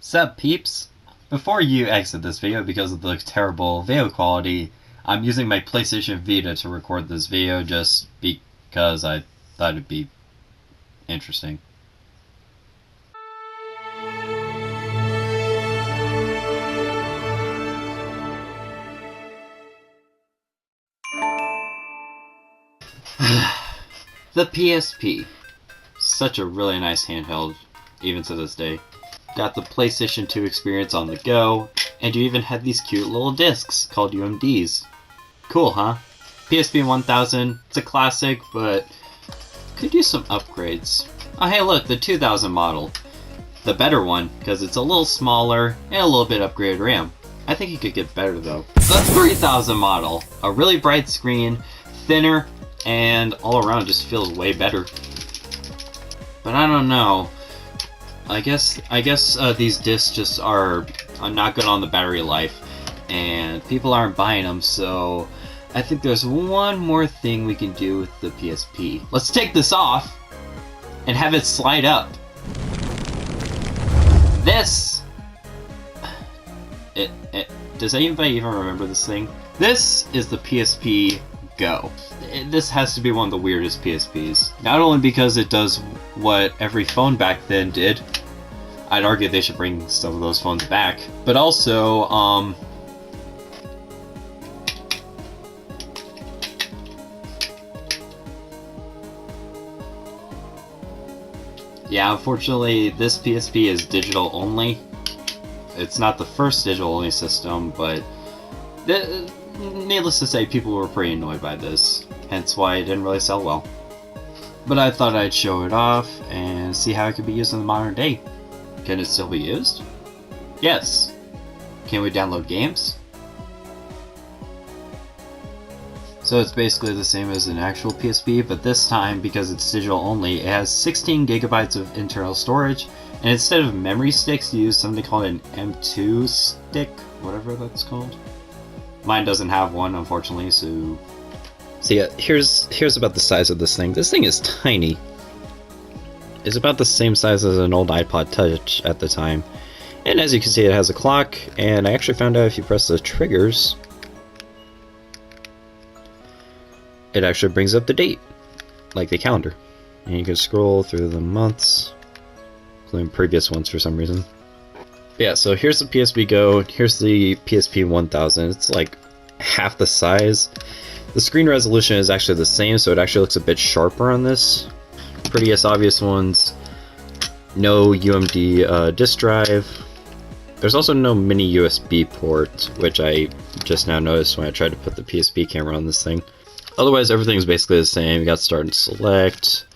Sup peeps? Before you exit this video because of the terrible video quality, I'm using my PlayStation Vita to record this video just because I thought it'd be interesting. The PSP. Such a really nice handheld, even to this day. Got the PlayStation 2 experience on the go, and you even had these cute little discs called UMDs. Cool, huh? PSP 1000, it's a classic, but could use some upgrades. Oh hey look, the 2000 model. The better one, because it's a little smaller and a little bit upgraded RAM. I think it could get better though. The 3000 model, a really bright screen, thinner, and all around just feels way better. But I don't know. I guess these discs just are not good on the battery life, and people aren't buying them, so I think there's one more thing we can do with the PSP. Let's take this off and have it slide up. This... Does anybody even remember this thing? This is the PSP Go. This has to be one of the weirdest PSPs. Not only because it does what every phone back then did, I'd argue they should bring some of those phones back, but also, yeah, unfortunately this PSP is digital only. It's not the first digital only system, but needless to say, people were pretty annoyed by this, hence why it didn't really sell well. But I thought I'd show it off and see how it could be used in the modern day. Can it still be used? Yes. Can we download games? So it's basically the same as an actual PSP, but this time, because it's digital only, it has 16 gigabytes of internal storage, and instead of memory sticks, you use something called an M2 stick, whatever that's called. Mine doesn't have one, unfortunately, so yeah, here's about the size of this thing. This thing is tiny. It's about the same size as an old iPod Touch at the time. And as you can see, it has a clock, and I actually found out if you press the triggers, it actually brings up the date, like the calendar. And you can scroll through the months, including previous ones for some reason. Yeah, so here's the PSP Go, here's the PSP 1000. It's like half the size. The screen resolution is actually the same, so it actually looks a bit sharper on this. Prettiest obvious ones, no UMD disk drive. There's also no mini USB port, which I just now noticed when I tried to put the PSP camera on this thing. Otherwise, everything's basically the same. You got start and select.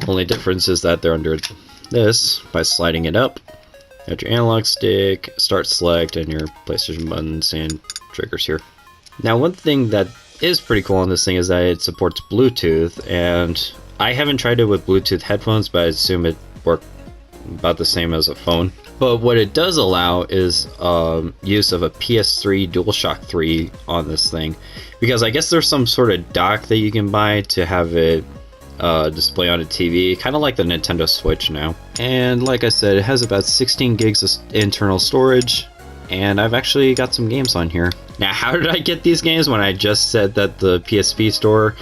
Only difference is that they're under this by sliding it up. You got your analog stick, start select, and your PlayStation buttons and triggers here. Now, one thing that is pretty cool on this thing is that it supports Bluetooth, and I haven't tried it with Bluetooth headphones, but I assume it worked about the same as a phone. But what it does allow is use of a PS3 DualShock 3 on this thing, because I guess there's some sort of dock that you can buy to have it display on a TV, kind of like the Nintendo Switch now. And like I said, it has about 16 gigs of internal storage, and I've actually got some games on here. Now, how did I get these games when I just said that the PSP store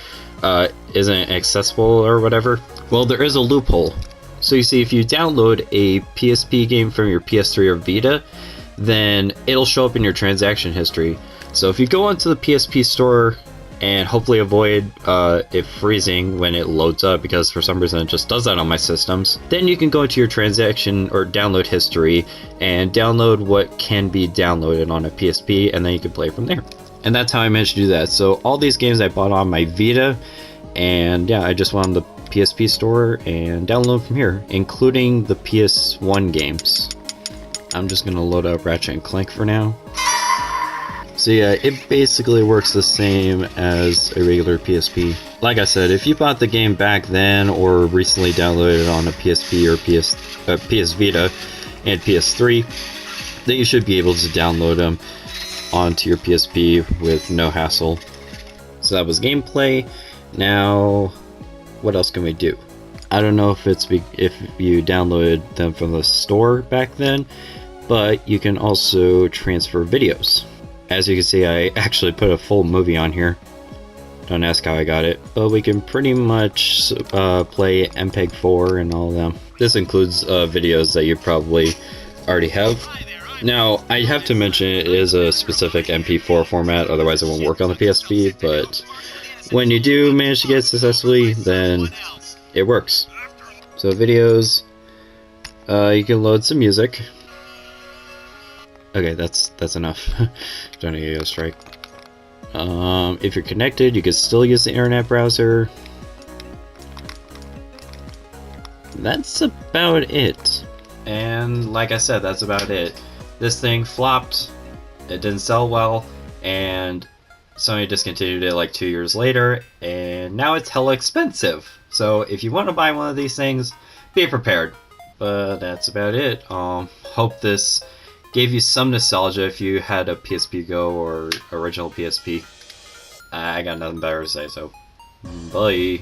isn't accessible or whatever? Well, there is a loophole. So you see, if you download a PSP game from your PS3 or Vita, then it'll show up in your transaction history. So if you go onto the PSP store and hopefully avoid it freezing when it loads up, because for some reason it just does that on my systems, then you can go into your transaction or download history and download what can be downloaded on a PSP, and then you can play from there. And that's how I managed to do that. So all these games I bought on my Vita, and yeah, I just went on the PSP store and download from here, including the PS1 games. I'm just gonna load up Ratchet and Clank for now. So yeah, it basically works the same as a regular PSP. Like I said, if you bought the game back then or recently downloaded it on a PSP or PS Vita and PS3, then you should be able to download them onto your PSP with no hassle. So that was gameplay. Now, what else can we do? I don't know if it's if you downloaded them from the store back then, but you can also transfer videos. As you can see, I actually put a full movie on here. Don't ask how I got it, but we can pretty much play MPEG-4 and all of them. This includes videos that you probably already have. Now, I have to mention it is a specific MP4 format, otherwise it won't work on the PSP, but when you do manage to get it successfully, then it works. So videos, you can load some music. Okay, that's enough. Don't need to go strike. If you're connected, you can still use the internet browser. That's about it. And like I said, that's about it. This thing flopped, it didn't sell well, and Sony discontinued it like 2 years later, and now it's hella expensive. So if you want to buy one of these things, be prepared. But that's about it. Hope this gave you some nostalgia if you had a PSP Go or original PSP. I got nothing better to say, so bye.